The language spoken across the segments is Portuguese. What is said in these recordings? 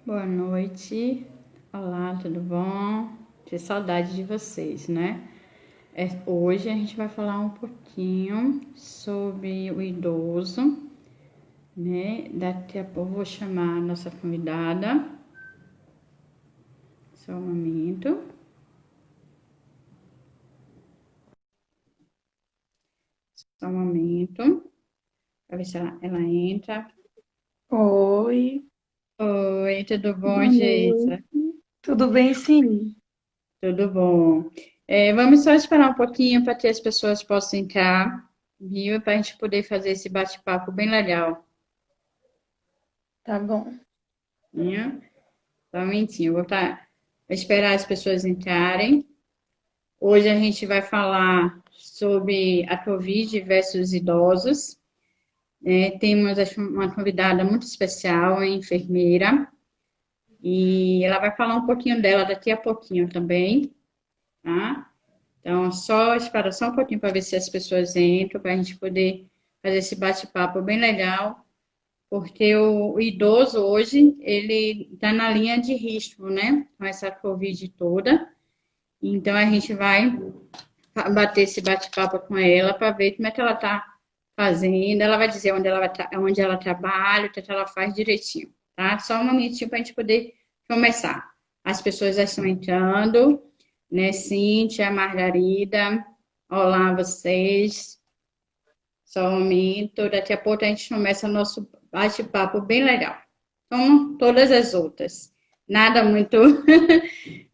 Boa noite. Olá, tudo bom? Que saudade de vocês, né? Hoje a gente vai falar um pouquinho sobre o idoso, né? Daqui a pouco eu vou chamar a nossa convidada. Só um momento. Só um momento. Para ver se ela entra. Oi, Oi, tudo bom, boa Geisa? noite. Tudo bem, sim? Tudo bom. Vamos só esperar um pouquinho para que as pessoas possam entrar, viu? Para a gente poder fazer esse bate-papo bem legal. Tá bom. Né? Só um momentinho, vou esperar as pessoas entrarem. Hoje a gente vai falar sobre a Covid versus idosos. Temos uma convidada muito especial, a enfermeira, e ela vai falar um pouquinho dela daqui a pouquinho também, tá? Então, só espera só um pouquinho para ver se as pessoas entram, para a gente poder fazer esse bate-papo bem legal, porque o idoso hoje, ele está na linha de risco, né? Com essa Covid toda. Então, a gente vai bater esse bate-papo com ela para ver como é que ela está fazendo. Ela vai dizer onde ela trabalha, o que ela faz direitinho, tá? Só um momentinho para a gente poder começar. As pessoas já estão entrando, né? Cíntia, Margarida, olá vocês. Só um momento, daqui a pouco a gente começa nosso bate-papo bem legal. Como todas as outras. Nada muito.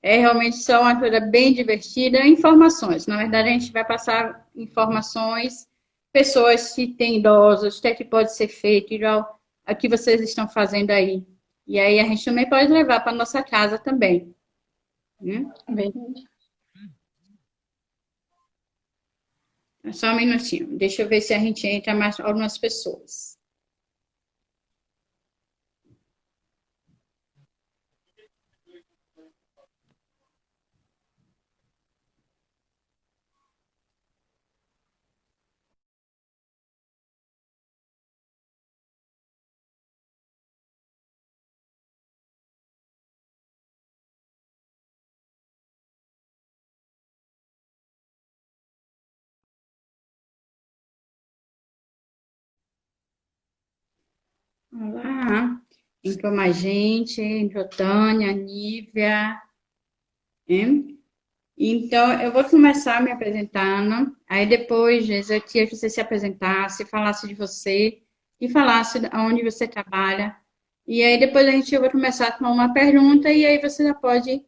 É realmente só uma coisa bem divertida. Informações. Na verdade, a gente vai passar informações, pessoas que têm idosos, o que é que pode ser feito, igual a que vocês estão fazendo aí. E aí a gente também pode levar para nossa casa também. Né? Verdade. Só um minutinho. Deixa eu ver se a gente entra mais algumas pessoas. Olá. Entrou mais gente, entrou Tânia, Nívia, hein? Então, eu vou começar me apresentando, aí depois, Geisa, eu queria que você se apresentasse, falasse de você e falasse onde você trabalha. E aí depois a gente vai começar com uma pergunta e aí você já pode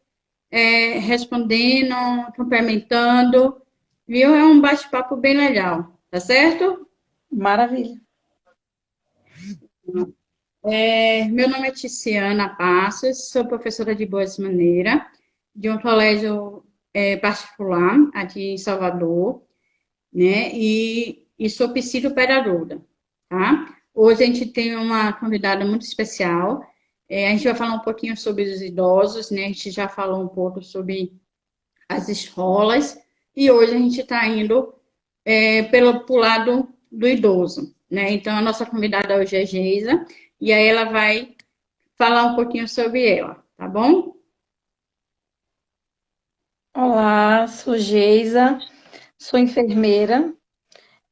respondendo, complementando, viu? É um bate-papo bem legal, tá certo? Maravilha. Meu nome é Tiziana Passos, sou professora de Boas Maneiras, de um colégio particular aqui em Salvador, né? E sou psicopedagoga, tá? Hoje a gente tem uma convidada muito especial. A gente vai falar um pouquinho sobre os idosos, né? A gente já falou um pouco sobre as escolas e hoje a gente está indo pro lado do idoso, né? Então a nossa convidada hoje é Geisa e aí ela vai falar um pouquinho sobre ela, tá bom? Olá, sou Geisa, sou enfermeira.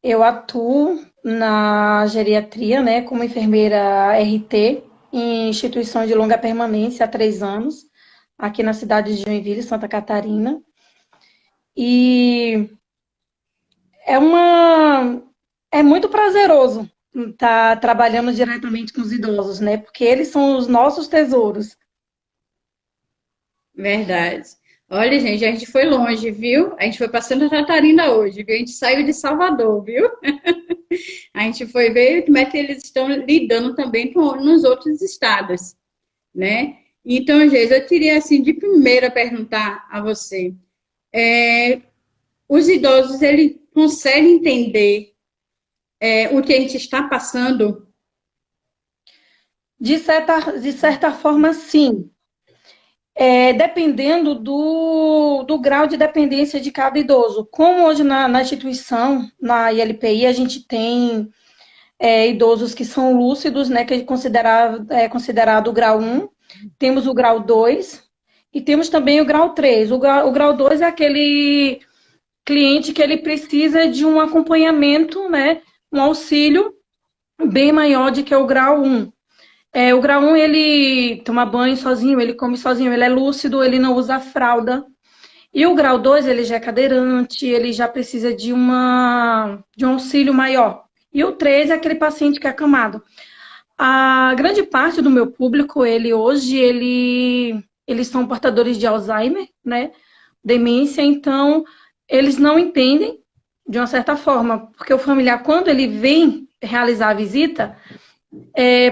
Eu atuo na geriatria, né, como enfermeira RT em instituição de longa permanência há 3 anos, aqui na cidade de Joinville, Santa Catarina. E é uma é muito prazeroso estar trabalhando diretamente com os idosos, né? Porque eles são os nossos tesouros. Verdade. Olha, gente, a gente foi longe, viu? A gente foi para Santa Catarina hoje, viu? A gente saiu de Salvador, viu? A gente foi ver como é que eles estão lidando também nos outros estados, né? Então, Geis, eu queria, assim, de primeira perguntar a você, é, os idosos, eles conseguem entender o que a gente está passando? De certa forma, sim. Dependendo do grau de dependência de cada idoso. Como hoje na instituição, na ILPI, a gente tem idosos que são lúcidos, né, que é considerado o grau 1, Temos o grau 2 e temos também o grau 3. O grau 2 é aquele cliente que ele precisa de um acompanhamento, né, um auxílio bem maior do que o grau 1. O grau 1, ele toma banho sozinho, ele come sozinho, ele é lúcido, ele não usa fralda. E o grau 2, ele já é cadeirante, ele já precisa de um auxílio maior. E o 3 é aquele paciente que é acamado. A grande parte do meu público, eles são portadores de Alzheimer, né? Demência, então eles não entendem de uma certa forma, porque o familiar, quando ele vem realizar a visita,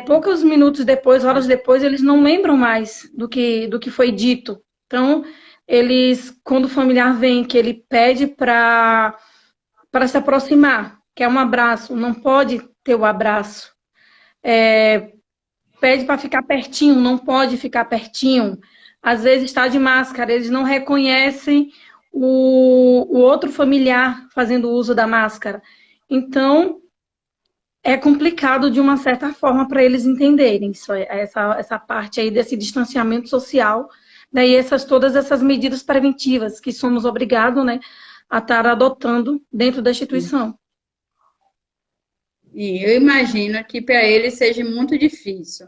poucos minutos depois, horas depois, eles não lembram mais do que foi dito. Então, quando o familiar vem, que ele pede para se aproximar, quer um abraço, não pode ter o abraço. Pede para ficar pertinho, não pode ficar pertinho. Às vezes está de máscara, eles não reconhecem o outro familiar fazendo uso da máscara. Então, é complicado de uma certa forma para eles entenderem essa parte aí desse distanciamento social, né, e todas essas medidas preventivas que somos obrigados, né, a estar adotando dentro da instituição. E eu imagino que para eles seja muito difícil,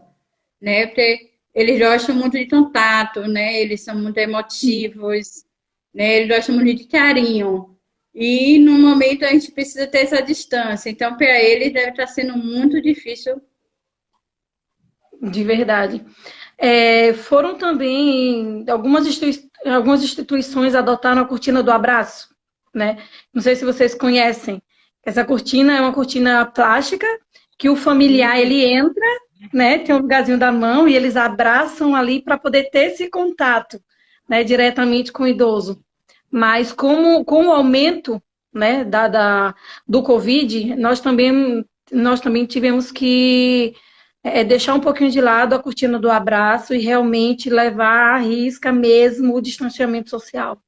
né? Porque eles gostam muito de contato, né? Eles são muito emotivos, né? Eles gostam muito de carinho. E no momento a gente precisa ter essa distância. Então, para eles deve estar sendo muito difícil. De verdade. Foram também algumas instituições adotaram a cortina do abraço, né? Não sei se vocês conhecem. Essa cortina é uma cortina plástica que o familiar ele entra, né? Tem um lugarzinho da mão e eles abraçam ali para poder ter esse contato, né? Diretamente com o idoso. Mas com o aumento, né? Do Covid, nós também tivemos que deixar um pouquinho de lado a cortina do abraço e realmente levar à risca mesmo o distanciamento social.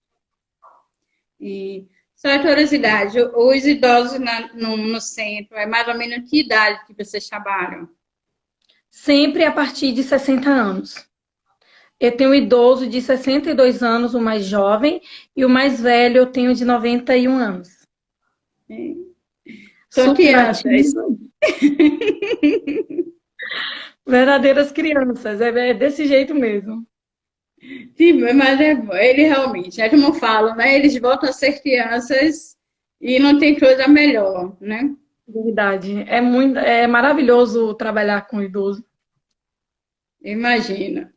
E só a curiosidade, os idosos no centro, é mais ou menos que idade que vocês trabalham? Sempre a partir de 60 anos. Eu tenho um idoso de 62 anos, o mais jovem, e o mais velho eu tenho de 91 anos. São Super crianças. ativo. Verdadeiras crianças, é desse jeito mesmo. Sim, mas ele realmente, é como falam, né? Eles voltam a ser crianças e não tem coisa melhor, né? Verdade. É maravilhoso trabalhar com idoso. Imagina.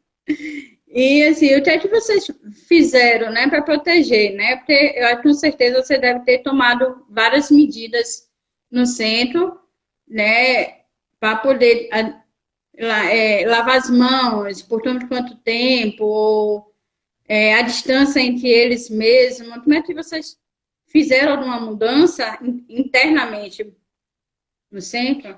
E assim, o que é que vocês fizeram, né, para proteger, né? Porque eu com certeza você deve ter tomado várias medidas no centro, né, para poder lavar as mãos por tanto quanto tempo, ou, a distância entre eles mesmos. Como é que vocês fizeram alguma mudança internamente no centro?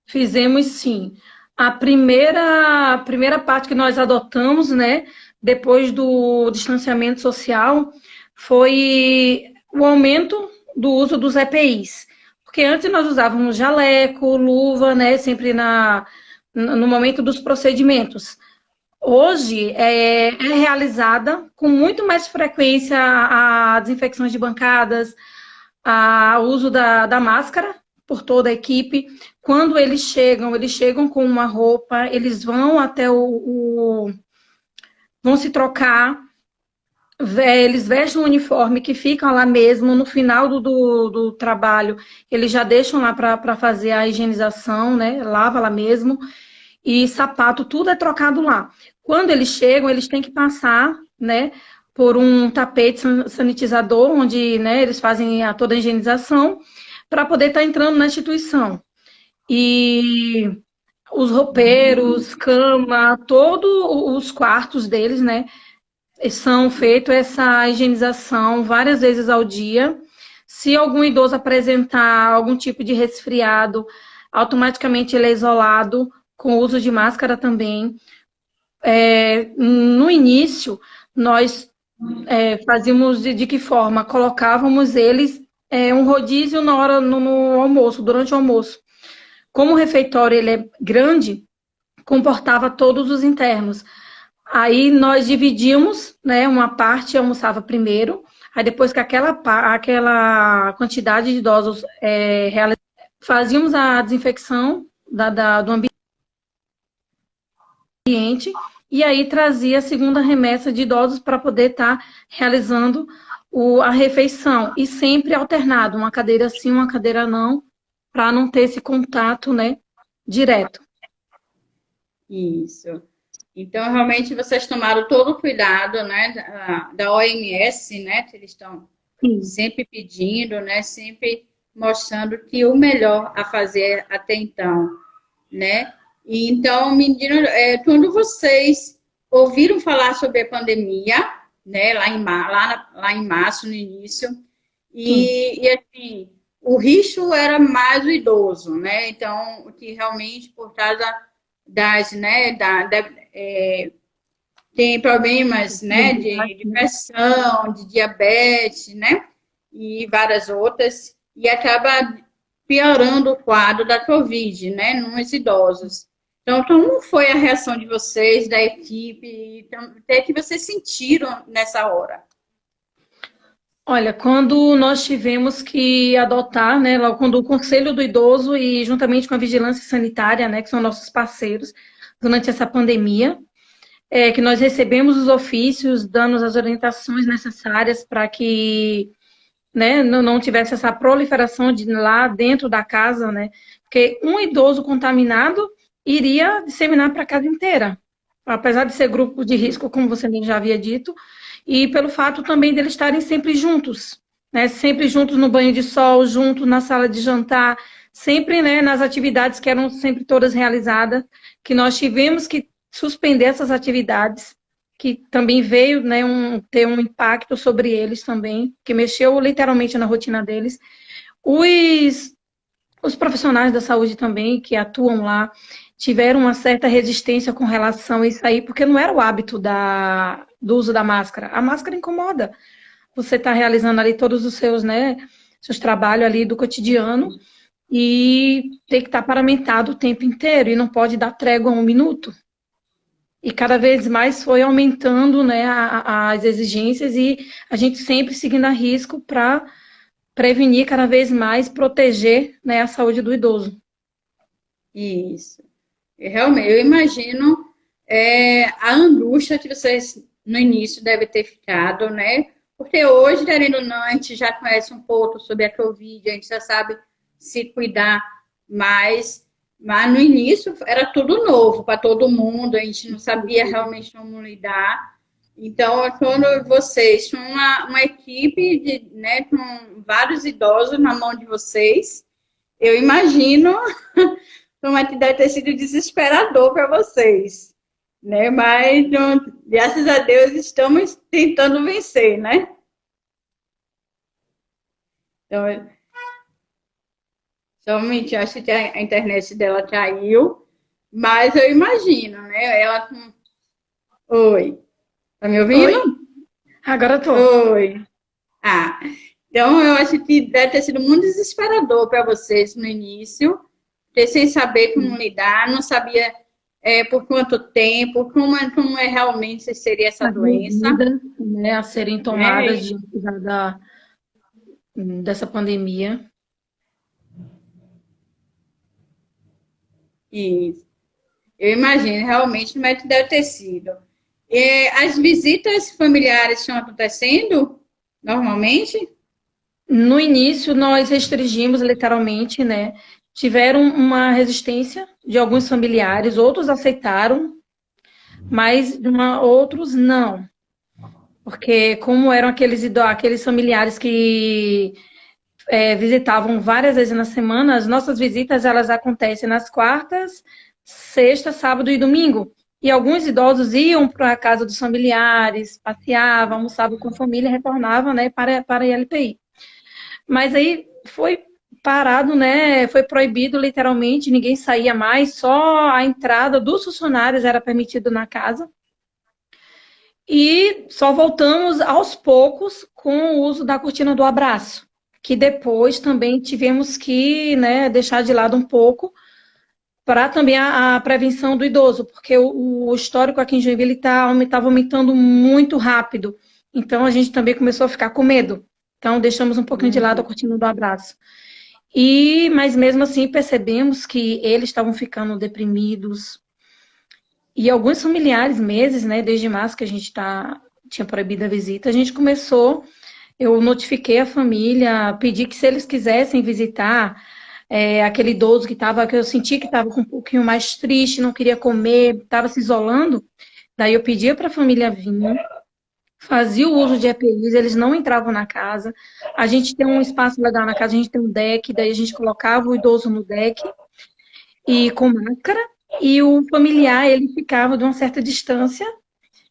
Fizemos sim. A primeira parte que nós adotamos, né, depois do distanciamento social, foi o aumento do uso dos EPIs. Porque antes nós usávamos jaleco, luva, né, sempre no momento dos procedimentos. Hoje é realizada com muito mais frequência a desinfecções de bancadas, o uso da máscara por toda a equipe. Quando eles chegam com uma roupa, eles vão até vão se trocar, eles vestem um uniforme que ficam lá mesmo, no final do trabalho, eles já deixam lá para fazer a higienização, né? Lava lá mesmo, e sapato, tudo é trocado lá. Quando eles chegam, eles têm que passar, né, por um tapete sanitizador, onde, né, eles fazem toda a higienização, para poder estar entrando na instituição. E os roupeiros, cama, todos os quartos deles, né, são feitos essa higienização várias vezes ao dia. Se algum idoso apresentar algum tipo de resfriado, automaticamente ele é isolado, com o uso de máscara também. No início, nós fazíamos de que forma? Colocávamos eles um rodízio na hora no almoço, durante o almoço. Como o refeitório ele é grande, comportava todos os internos. Aí nós dividíamos, né? Uma parte almoçava primeiro, aí depois que aquela quantidade de idosos fazíamos a desinfecção do ambiente e aí trazia a segunda remessa de idosos para poder estar realizando a refeição. E sempre alternado, uma cadeira sim, uma cadeira não, para não ter esse contato, né, direto. Isso. Então, realmente, vocês tomaram todo o cuidado, né, da OMS, né, que eles estão Sim. sempre pedindo, né, sempre mostrando que o melhor a fazer até então, né? E então, menino, quando vocês ouviram falar sobre a pandemia, né, lá em março, no início, Sim. e assim, o risco era mais o idoso, né? Então, que realmente por causa das, né, tem problemas, né, de pressão, de diabetes, né, e várias outras, e acaba piorando o quadro da Covid, né, nos idosos. Então, como foi a reação de vocês, da equipe, até que vocês sentiram nessa hora? Olha, quando nós tivemos que adotar, né, logo quando o Conselho do Idoso e juntamente com a Vigilância Sanitária, né, que são nossos parceiros, durante essa pandemia, que nós recebemos os ofícios, dando as orientações necessárias para que, né, não tivesse essa proliferação de lá dentro da casa, né, porque um idoso contaminado iria disseminar para a casa inteira, apesar de ser grupo de risco, como você já havia dito, e pelo fato também deles estarem sempre juntos, né, sempre juntos no banho de sol, juntos na sala de jantar, sempre, né, nas atividades que eram sempre todas realizadas, que nós tivemos que suspender essas atividades, que também veio, né, ter um impacto sobre eles também, que mexeu literalmente na rotina deles. Os, os profissionais da saúde também, que atuam lá, tiveram uma certa resistência com relação a isso aí, porque não era o hábito do uso da máscara. A máscara incomoda. Você está realizando ali todos os seus, né, seus trabalhos ali do cotidiano e tem que estar paramentado o tempo inteiro e não pode dar trégua um minuto. E cada vez mais foi aumentando, né, as exigências e a gente sempre seguindo a risco para prevenir cada vez mais, proteger, né, a saúde do idoso. Isso. Realmente, eu imagino a angústia que vocês no início devem ter ficado, né? Porque hoje, querendo ou não, a gente já conhece um pouco sobre a Covid, a gente já sabe se cuidar mais, mas no início era tudo novo para todo mundo, a gente não sabia realmente como lidar. Então, quando vocês tinham uma equipe de, né, com vários idosos na mão de vocês, eu imagino como é que deve ter sido desesperador para vocês, né? Mas, graças a Deus, estamos tentando vencer, né? Então, somente acho que a internet dela caiu, mas eu imagino, né? Ela com... Oi, tá me ouvindo? Oi, agora eu tô. Oi. Ah, então eu acho que deve ter sido muito desesperador para vocês no início, ter sem saber como lidar, não sabia por quanto tempo, como realmente seria essa As doença, medidas, né, a serem tomadas né? diante dessa pandemia. E eu imagino realmente como é que deve ter sido. As visitas familiares estão acontecendo normalmente? No início, nós restringimos literalmente, né? Tiveram uma resistência de alguns familiares, outros aceitaram, mas outros não. Porque como eram aqueles familiares que visitavam várias vezes na semana, as nossas visitas elas acontecem nas quartas, sexta, sábado e domingo. E alguns idosos iam para a casa dos familiares, passeavam, almoçavam com a família, retornavam, né, para a ILPI. Mas aí foi parado, né? Foi proibido literalmente, ninguém saía mais, só a entrada dos funcionários era permitido na casa. E só voltamos aos poucos com o uso da cortina do abraço, que depois também tivemos que, né, deixar de lado um pouco, para também a prevenção do idoso, porque o histórico aqui em Joinville estava aumentando muito rápido. Então, a gente também começou a ficar com medo. Então, deixamos um pouquinho de lado a Uhum. cortina do abraço. Mas mesmo assim, percebemos que eles estavam ficando deprimidos. E alguns familiares, meses, né, desde março que a gente tinha proibido a visita, a gente começou, eu notifiquei a família, pedi que se eles quisessem visitar aquele idoso que eu senti que estava com um pouquinho mais triste, não queria comer, estava se isolando, daí eu pedia para a família vir, fazia o uso de EPIs, eles não entravam na casa. A gente tem um espaço legal na casa, a gente tem um deck, daí a gente colocava o idoso no deck e com máscara, e o familiar ele ficava de uma certa distância,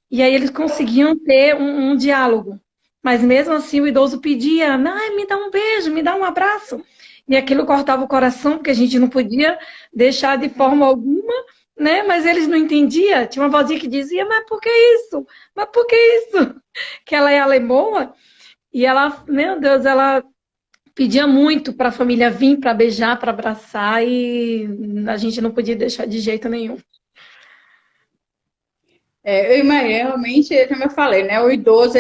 e aí eles conseguiam ter um diálogo. Mas mesmo assim o idoso pedia, ai, me dá um beijo, me dá um abraço. E aquilo cortava o coração, porque a gente não podia deixar de forma alguma, né? Mas eles não entendiam. Tinha uma vozinha que dizia, mas por que isso? Mas por que isso? Que ela é alemã, e ela, meu Deus, ela pedia muito para a família vir para beijar, para abraçar, e a gente não podia deixar de jeito nenhum. Eu imagino, realmente, como eu falei, né? O idoso,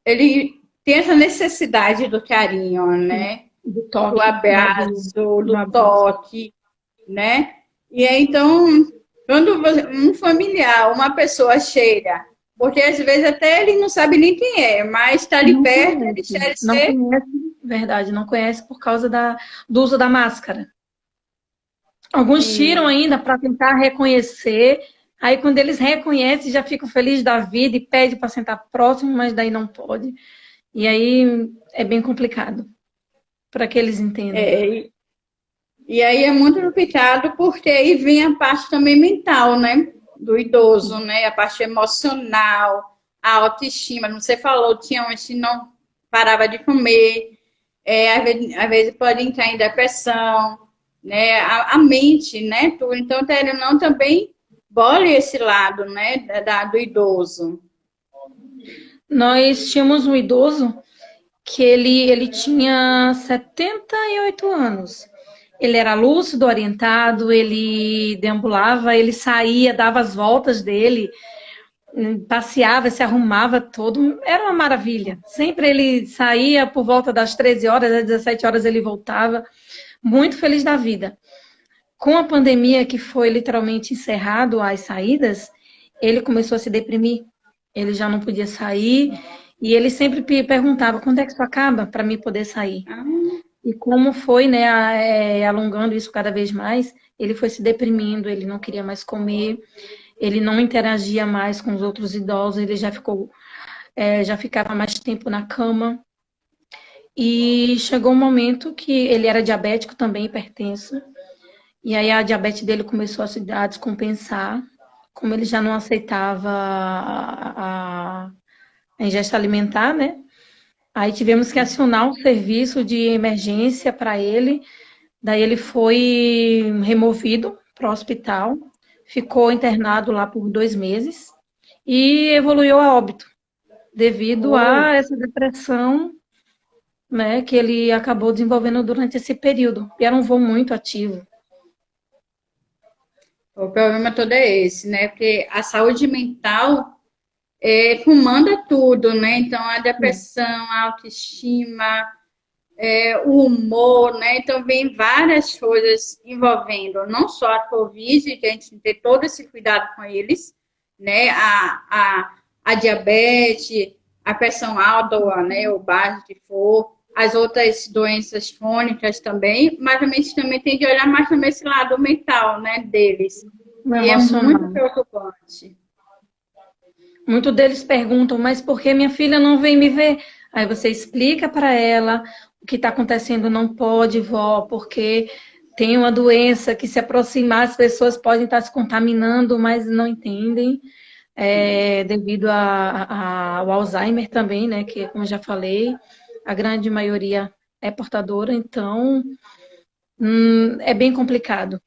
ele tem essa necessidade do carinho, né? Do Do toque, né? abraço, Do do abraço. toque, né? E aí, então, quando um familiar, uma pessoa chega, porque às vezes até ele não sabe nem quem é, mas está ali Não perto, ele conhece, quer não ser. conhece, verdade, não conhece por causa do uso da máscara. Alguns tiram Sim, ainda para tentar reconhecer, aí quando eles reconhecem já ficam felizes da vida e pedem para sentar próximo, mas daí não pode. E aí é bem complicado para que eles entendam. é, e aí é muito complicado porque aí vem a parte também mental, né? Do idoso, né? A parte emocional, a autoestima. Como você falou, tinha uns que não parava de comer, às vezes pode entrar em depressão, né? A mente, né? Então, ele não também bole esse lado, né? Do idoso. Nós tínhamos um idoso que ele tinha 78 anos. Ele era lúcido, orientado, ele deambulava, ele saía, dava as voltas dele, passeava, se arrumava todo, era uma maravilha. Sempre ele saía por volta das 13 horas, às 17 horas ele voltava, muito feliz da vida. Com a pandemia que foi literalmente encerrado as saídas, ele começou a se deprimir. Ele já não podia sair e ele sempre perguntava quando é que isso acaba para mim poder sair. Ah, E como foi, né, alongando isso cada vez mais, ele foi se deprimindo, ele não queria mais comer, ele não interagia mais com os outros idosos, ele já ficava mais tempo na cama. E chegou um momento que ele era diabético também, hipertenso, e aí a diabetes dele começou a descompensar, como ele já não aceitava a ingesta alimentar, né? Aí tivemos que acionar um serviço de emergência para ele. Daí ele foi removido para o hospital, ficou internado lá por 2 meses e evoluiu a óbito devido oh, a essa depressão, né, que ele acabou desenvolvendo durante esse período. E era um voo muito ativo. o problema todo é esse, né? Porque a saúde mental comanda tudo, né? Então, a depressão, a autoestima, o humor, né? Então, vem várias coisas envolvendo não só a Covid, que a gente tem que ter todo esse cuidado com eles, né? A diabetes, a pressão alta, né? O baixa que for, as outras doenças crônicas também, mas a gente também tem que olhar mais também esse lado mental, né? Deles. No E é muito emocional. preocupante. Muitos deles perguntam, mas por que minha filha não vem me ver? Aí você explica para ela o que está acontecendo, não pode, vó, porque tem uma doença que se aproximar, as pessoas podem estar se contaminando, mas não entendem, devido ao Alzheimer também, né? Que, como eu já falei, a grande maioria é portadora, então é bem complicado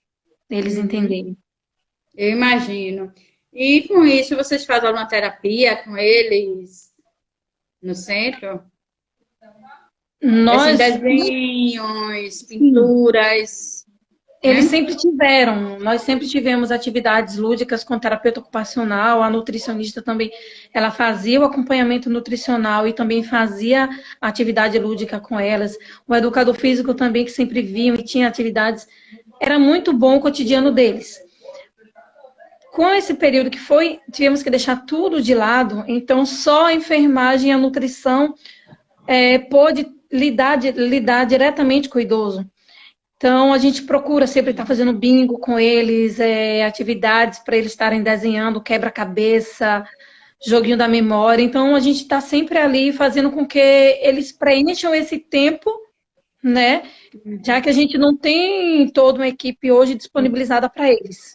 eles Uhum. entenderem. Eu imagino. E com isso, vocês fazem alguma terapia com eles no centro? Assim, Nós, desenhos, sim, pinturas. Eles né? sempre tiveram, nós sempre tivemos atividades lúdicas com terapeuta ocupacional, a nutricionista também, ela fazia o acompanhamento nutricional e também fazia atividade lúdica com elas. O educador físico também, que sempre vinham e tinha atividades. Era muito bom o cotidiano deles. Com esse período que foi, tivemos que deixar tudo de lado, então só a enfermagem e a nutrição pôde lidar diretamente com o idoso. Então, a gente procura sempre estar fazendo bingo com eles, atividades para eles estarem desenhando, quebra-cabeça, joguinho da memória. Então, a gente está sempre ali fazendo com que eles preencham esse tempo, né? Já que a gente não tem toda uma equipe hoje disponibilizada para eles.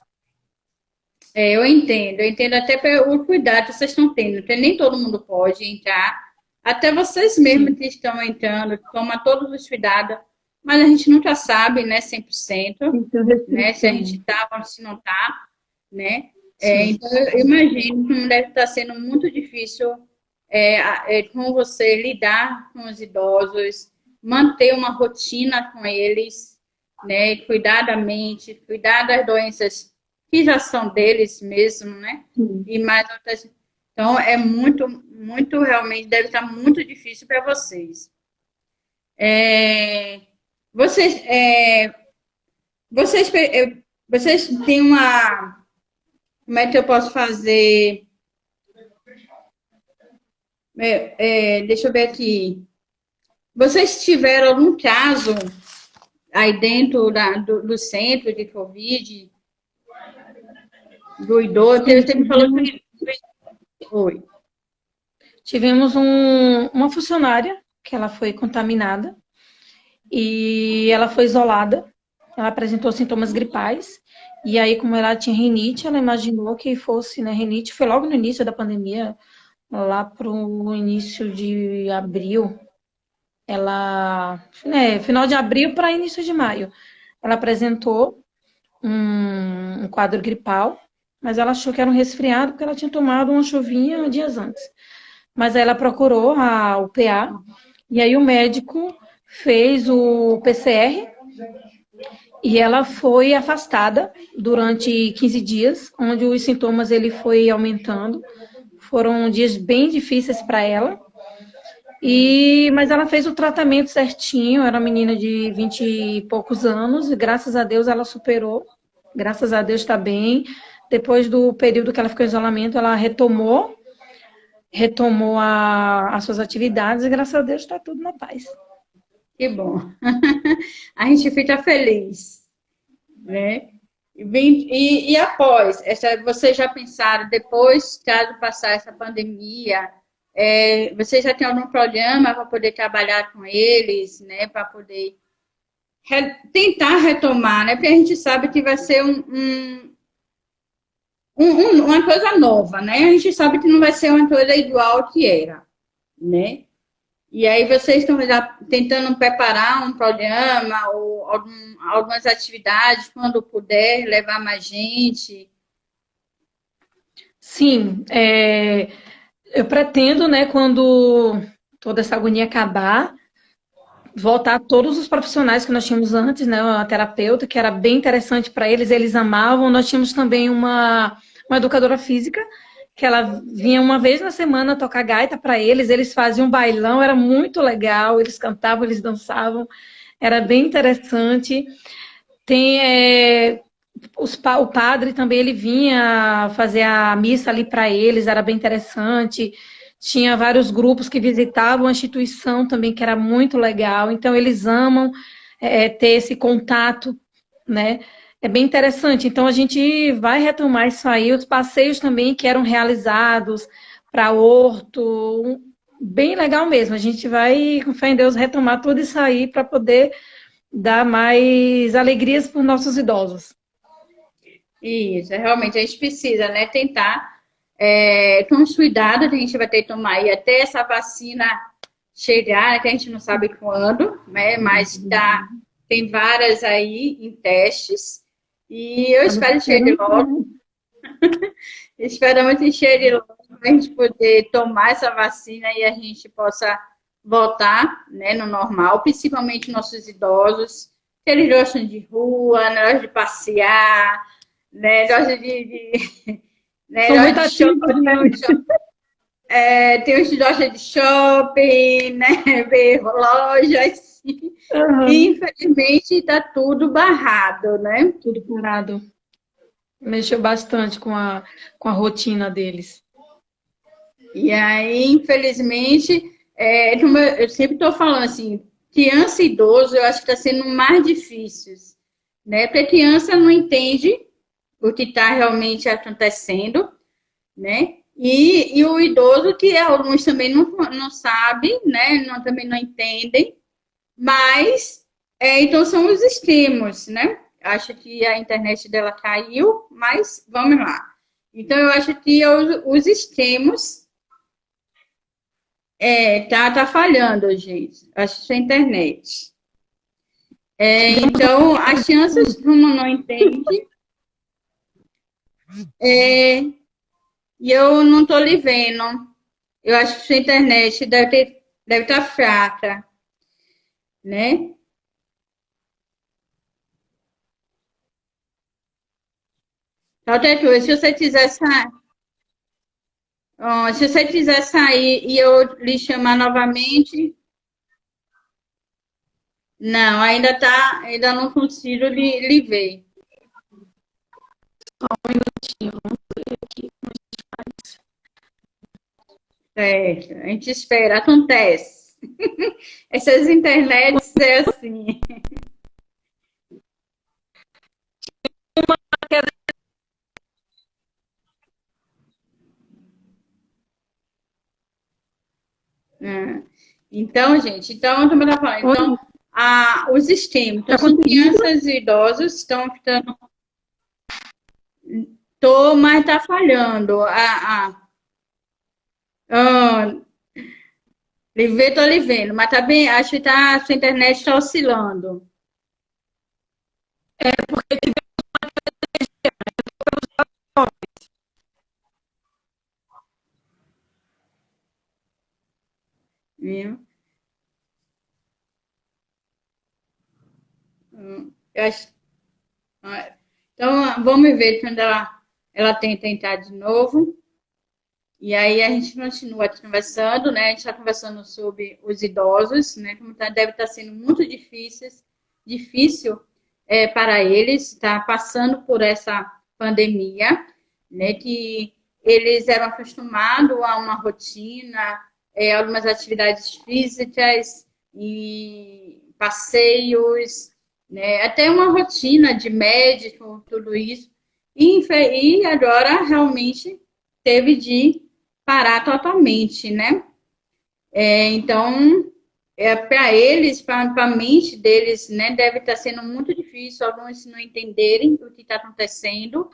Eu entendo até o cuidado que vocês estão tendo, porque nem todo mundo pode entrar, até vocês mesmos Sim, que estão entrando, tomam todos os cuidados, mas a gente nunca sabe, né, 100%, então, né, se a gente restrição. está ou se não está, né? Sim. Então, eu imagino que deve estar sendo muito difícil com você lidar com os idosos, manter uma rotina com eles, né? Cuidar da mente, cuidar das doenças que já são deles mesmo, né? Sim. E mais outras. Então, é muito, muito, realmente, deve estar muito difícil para vocês. É, vocês, vocês, vocês têm uma. Como é que eu posso fazer? Deixa eu ver aqui. Vocês tiveram algum caso aí dentro do centro de Covid, do idoso? Porque Sim, você me falou que foi. tivemos uma funcionária que ela foi contaminada e ela foi isolada. Ela apresentou sintomas gripais. E aí, como ela tinha rinite, ela imaginou que fosse, né, rinite. Foi logo no início da pandemia, lá para o início de abril. Ela, né, final de abril para início de maio. Ela apresentou um quadro gripal, mas ela achou que era um resfriado porque ela tinha tomado uma chuvinha dias antes. Mas aí ela procurou a UPA e aí o médico fez o PCR e ela foi afastada durante 15 dias, onde os sintomas ele foi aumentando. Foram dias bem difíceis para ela. Mas ela fez o tratamento certinho, era uma menina de 20 e poucos anos, e graças a Deus ela superou. Graças a Deus está bem. Depois do período que ela ficou em isolamento, ela retomou as suas atividades e graças a Deus está tudo na paz. Que bom. A gente fica feliz, né? E após, vocês já pensaram, depois, caso passar essa pandemia, vocês já têm algum programa para poder trabalhar com eles, né? Para poder tentar retomar, né? Porque a gente sabe que vai ser uma coisa nova, né? A gente sabe que não vai ser uma coisa igual que era, né? E aí vocês estão já tentando preparar um programa ou algumas atividades, quando puder, levar mais gente. Sim, eu pretendo, né, quando toda essa agonia acabar, voltar a todos os profissionais que nós tínhamos antes, né, a terapeuta, que era bem interessante para eles, eles amavam. Nós tínhamos também uma educadora física, que ela vinha uma vez na semana tocar gaita para eles, eles faziam um bailão, era muito legal, eles cantavam, eles dançavam, era bem interessante. Tem o padre também, ele vinha fazer a missa ali para eles, era bem interessante. Tinha vários grupos que visitavam a instituição também, que era muito legal. Então, eles amam ter esse contato, né? É bem interessante. Então, a gente vai retomar isso aí. Os passeios também que eram realizados para Horto, bem legal mesmo. A gente vai, com fé em Deus, retomar tudo isso aí para poder dar mais alegrias para os nossos idosos. Isso, realmente a gente precisa, né, tentar com os cuidados que a gente vai ter que tomar aí até essa vacina chegar, né, que a gente não sabe quando, né, mas tem várias aí em testes e eu Estamos espero que chegue logo. esperando. Esperamos que chegue logo para a gente poder tomar essa vacina e a gente possa voltar, né, no normal, principalmente nossos idosos, Eles gostam de rua, né, gostam de passear, né? Gostam né, São gostam muito de ativos, né? tem os que gostam de shopping, né? Ver lojas. E, Aham. infelizmente, está tudo barrado, né? Tudo parado. Mexeu bastante com a rotina deles. E aí, infelizmente, como eu sempre estou falando assim, criança e idoso, eu acho que está sendo mais difícil, né? Porque a criança não entende o que está realmente acontecendo, né? E o idoso, que alguns também não sabem, né? Também não entendem, mas então são os extremos, né? Acho que a internet dela caiu, mas vamos lá. Então eu acho que os extremos tá falhando, gente. Acho que é a internet. Então, as crianças, como não entendem, e eu não estou lhe vendo. Eu acho que sua internet deve estar fraca, né? Qualquer coisa, se você quiser sair e eu lhe chamar novamente, não, ainda não consigo lhe ver. Só um minutinho, vamos ver aqui como a gente faz. Certo, a gente espera, acontece. Essas internets é assim. Né? Então, gente, como eu estava falando, Oi, os extremos. Então, tá são conseguindo? crianças e idosos, estão ficando. Tô, mas tá falhando. Ah, tô lhe vendo, mas tá bem, acho que a sua internet está oscilando. É porque tive Viu? Eu acho, então, vamos ver quando ela tenta entrar de novo. E aí a gente continua conversando, né? A gente está conversando sobre os idosos, né? Como deve estar sendo muito difícil para eles estar passando por essa pandemia, né? Que eles eram acostumados a uma rotina, algumas atividades físicas e passeios, né? Até uma rotina de médico, tudo isso. E agora realmente teve de parar totalmente, né? Então, para eles, para a mente deles, né, deve estar sendo muito difícil alguns não entenderem o que está acontecendo.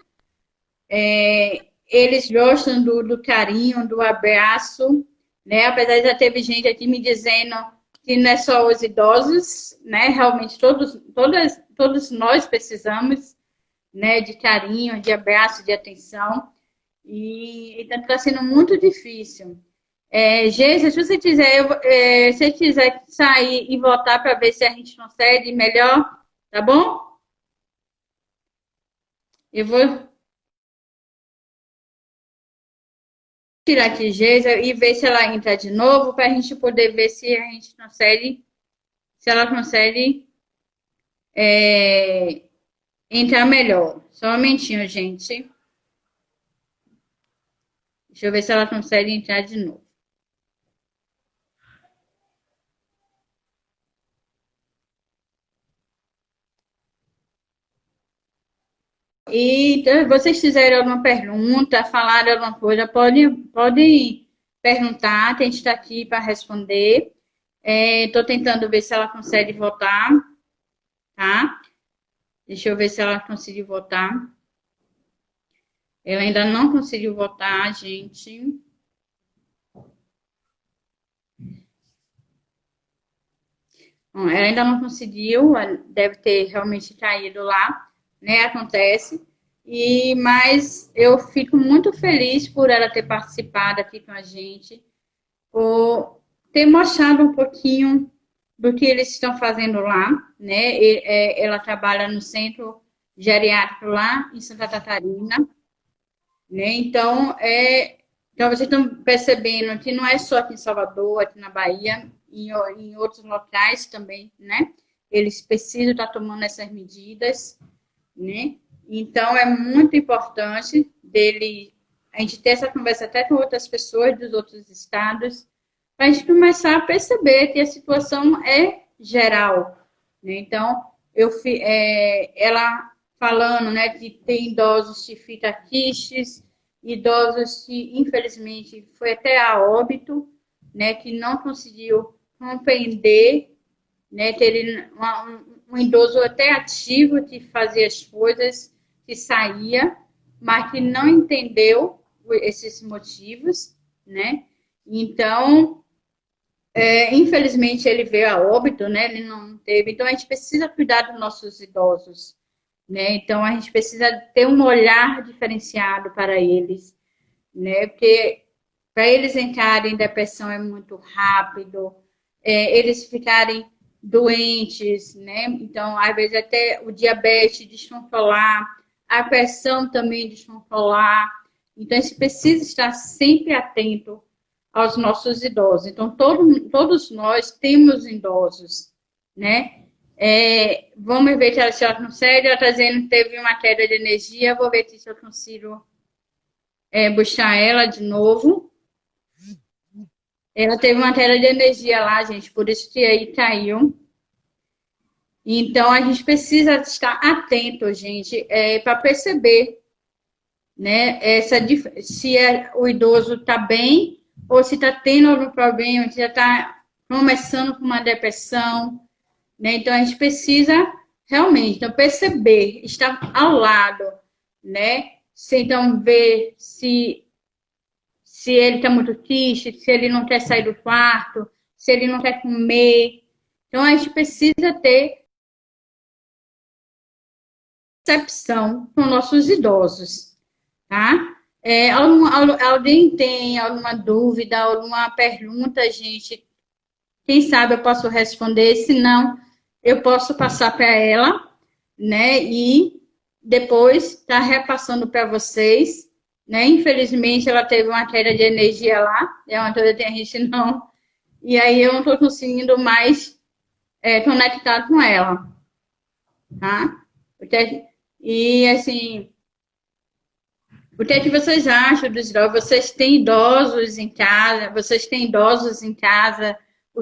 Eles gostam do carinho, do abraço, né? Apesar de já teve gente aqui me dizendo que não é só os idosos, né? Realmente todos nós precisamos, né, de carinho, de abraço, de atenção. E então está sendo muito difícil. Geisa, se você se quiser sair e voltar para ver se a gente consegue melhor, tá bom? Eu vou tirar aqui Geisa e ver se ela entra de novo para a gente poder ver se a gente consegue, se ela consegue é, entrar melhor. Só um momentinho, gente. Deixa eu ver se ela consegue entrar de novo. E se vocês fizerem alguma pergunta, falarem alguma coisa, pode perguntar, que a gente está aqui para responder. Estou tentando ver se ela consegue votar, tá? Deixa eu ver se ela conseguiu votar. Ela ainda não conseguiu votar, gente. Bom, ela ainda não conseguiu, deve ter realmente caído lá, né? Acontece. Mas eu fico muito feliz por ela ter participado aqui com a gente, por ter mostrado um pouquinho, do que eles estão fazendo lá, né? Ela trabalha no centro geriátrico lá em Santa Catarina, né? Então vocês estão percebendo que não é só aqui em Salvador, aqui na Bahia, em outros locais também, né? Eles precisam estar tomando essas medidas, né? Então é muito importante a gente ter essa conversa até com outras pessoas dos outros estados, para a gente começar a perceber que a situação é geral, né? Então ela falando, né, que tem idosos que ficam quistes, idosos que, infelizmente, foi até a óbito, né, que não conseguiu compreender, né, ter um idoso até ativo que fazia as coisas, que saía, mas que não entendeu esses motivos, né? Então, infelizmente, ele veio a óbito, né? Ele não teve. Então, a gente precisa cuidar dos nossos idosos, né? Então, a gente precisa ter um olhar diferenciado para eles, né? Porque para eles entrarem em depressão é muito rápido, eles ficarem doentes, né? Então, às vezes, até o diabetes descontrolar, a pressão também descontrolar. Então, a gente precisa estar sempre atento aos nossos idosos. Então, todos nós temos idosos, né? Vamos ver se ela consegue. Ela está dizendo que teve uma queda de energia. Vou ver se eu consigo puxar ela de novo. Ela teve uma queda de energia lá, gente, por isso que aí caiu. Então, a gente precisa estar atento, gente, para perceber, né, se o idoso está bem ou se está tendo algum problema, se já está começando com uma depressão, né? Então, a gente precisa realmente perceber, estar ao lado, né? Então, ver se ele está muito triste, se ele não quer sair do quarto, se ele não quer comer. Então, a gente precisa ter percepção com nossos idosos, tá? Alguém tem alguma dúvida, alguma pergunta, gente? Quem sabe eu posso responder, se não, eu posso passar para ela, né? E depois tá repassando para vocês, né? Infelizmente, ela teve uma queda de energia lá, é uma coisa que a gente não... E aí eu não estou conseguindo mais conectar com ela, tá? E, assim, o que é que vocês acham dos idosos? Vocês têm idosos em casa? Vocês têm idosos em casa?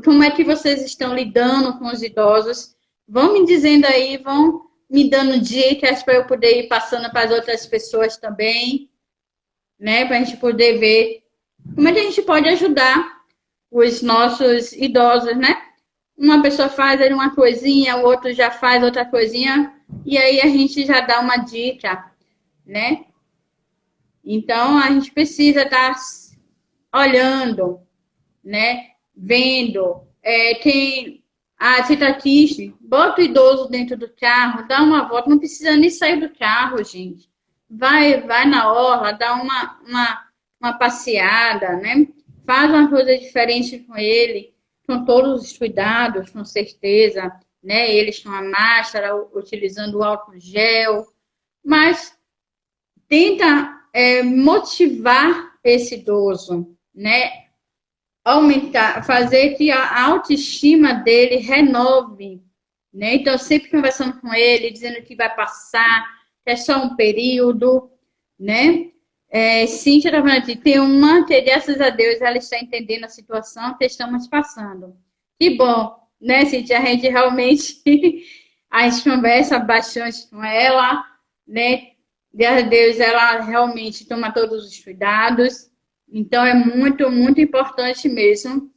Como é que vocês estão lidando com os idosos? Vão me dizendo aí, vão me dando dicas para eu poder ir passando para as outras pessoas também, né? Para a gente poder ver como é que a gente pode ajudar os nossos idosos, né? Uma pessoa faz uma coisinha, o outro já faz outra coisinha, e aí a gente já dá uma dica, né? Então, a gente precisa estar olhando, né? Vendo. Se está triste, bota o idoso dentro do carro, dá uma volta, não precisa nem sair do carro, gente. Vai na orla, dá uma passeada, né? Faz uma coisa diferente com ele, com todos os cuidados, com certeza, né? Eles com a máscara, utilizando o álcool gel, mas tenta motivar esse idoso, né? Aumentar, fazer que a autoestima dele renove, né? Então, sempre conversando com ele, dizendo que vai passar, que é só um período, né? Cíntia está falando aqui, tem uma que, graças a Deus, ela está entendendo a situação que estamos passando. Que bom, né, Cíntia? A gente realmente, a gente conversa bastante com ela, né? Graças a Deus, ela realmente toma todos os cuidados. Então, é muito, muito importante mesmo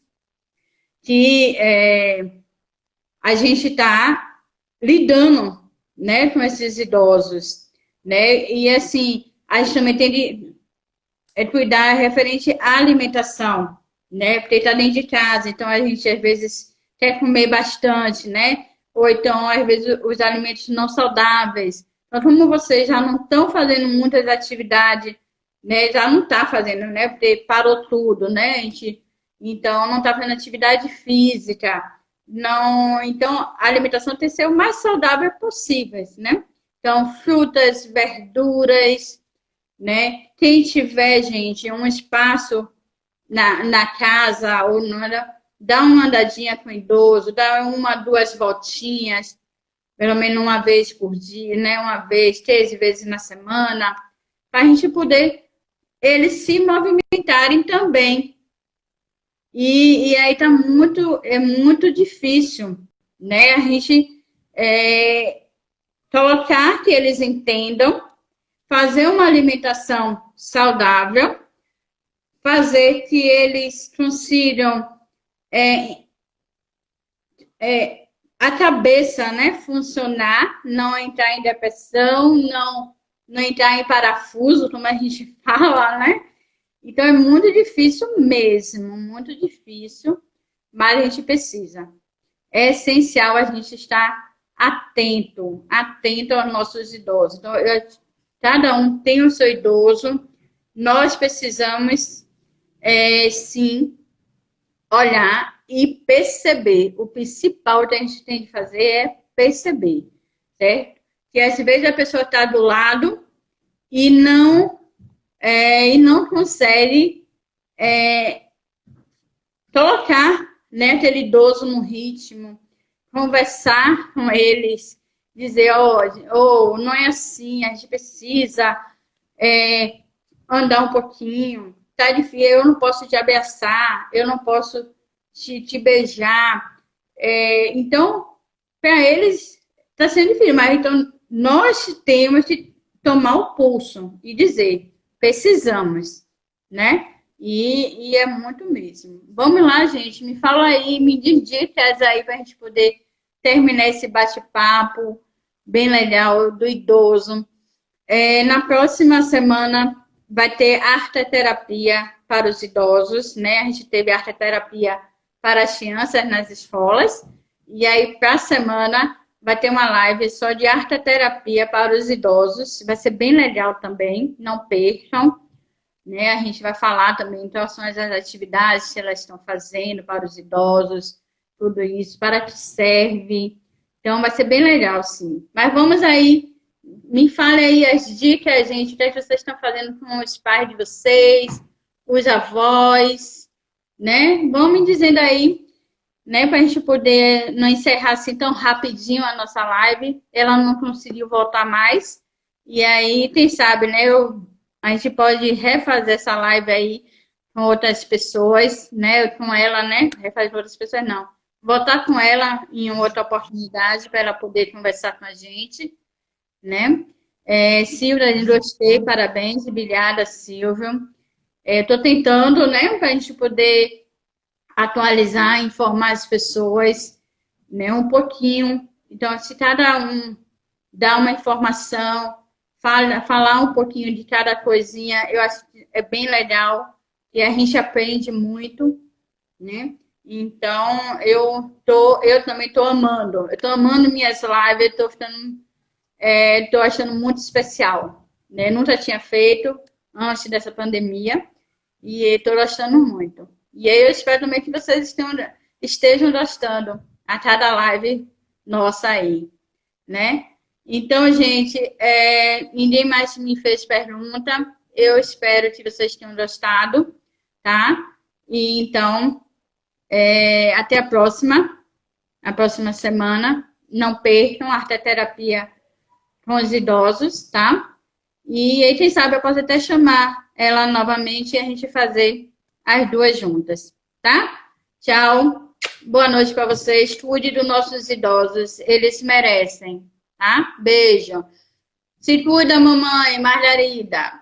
que a gente está lidando, né, com esses idosos, né? E, assim, a gente também tem que cuidar referente à alimentação, né? Porque está dentro de casa, então a gente, às vezes, quer comer bastante, né? Ou então, às vezes, os alimentos não saudáveis. Então, como vocês já não estão fazendo muitas atividades, né? Já não está fazendo, né? Porque parou tudo, né? Então, não está fazendo atividade física, não, então a alimentação tem que ser o mais saudável possível, né? Então, frutas, verduras, né? Quem tiver, gente, um espaço na casa ou nada, dá uma andadinha com o idoso, dá uma, duas voltinhas, pelo menos uma vez por dia, né? Uma vez, 13 vezes na semana, para a gente poder eles se movimentarem também. E aí é muito difícil, né? A gente colocar que eles entendam, fazer uma alimentação saudável, fazer que eles consigam a cabeça, né, funcionar, não entrar em depressão, não entrar em parafuso, como a gente fala, né? Então é muito difícil mesmo, muito difícil, mas a gente precisa. É essencial a gente estar atento aos nossos idosos. Então, cada um tem o seu idoso, nós precisamos, sim, olhar e perceber. O principal que a gente tem que fazer é perceber, certo? Que às vezes a pessoa está do lado e não consegue colocar, né, aquele idoso no ritmo, conversar com eles, dizer, não é assim, a gente precisa andar um pouquinho, tá difícil, eu não posso te abraçar, eu não posso te beijar. Então, para eles, está sendo difícil, mas então nós temos que tomar o pulso e dizer, precisamos, né? E é muito mesmo. Vamos lá, gente, me fala aí, me diz dicas aí para a gente poder terminar esse bate-papo bem legal do idoso. Na próxima semana vai ter arteterapia para os idosos, né? A gente teve arteterapia para as crianças nas escolas. E aí, para a semana, vai ter uma live só de arteterapia para os idosos. Vai ser bem legal também, não percam. Né? A gente vai falar também quais são as atividades que elas estão fazendo para os idosos, tudo isso, para que serve. Então, vai ser bem legal, sim. Mas vamos aí, me fale aí as dicas, gente, o que vocês estão fazendo com os pais de vocês, os avós, né? Vão me dizendo aí, né, para a gente poder não encerrar assim tão rapidinho a nossa live. Ela não conseguiu voltar mais. E aí, quem sabe, né, a gente pode refazer essa live aí com outras pessoas, né, com ela, né, refazer com outras pessoas, não. Voltar com ela em outra oportunidade para ela poder conversar com a gente, né. Silvia, gostei, parabéns, obrigada, Silvia. Estou tentando, né, para a gente poder atualizar, informar as pessoas, né, um pouquinho. Então, se cada um dá uma informação, falar um pouquinho de cada coisinha, eu acho que é bem legal e a gente aprende muito, né? Então, eu também estou amando. Eu estou amando minhas lives, estou achando muito especial, né? Nunca tinha feito antes dessa pandemia e estou gostando muito. E aí eu espero também que vocês estejam gostando a cada live nossa aí, né? Então, gente, ninguém mais me fez pergunta. Eu espero que vocês tenham gostado, tá? E então, até a próxima semana. Não percam a arteterapia com os idosos, tá? E aí, quem sabe, eu posso até chamar ela novamente e a gente fazer as duas juntas, tá? Tchau. Boa noite para vocês. Cuide dos nossos idosos. Eles merecem, tá? Beijo. Se cuida, mamãe Margarida.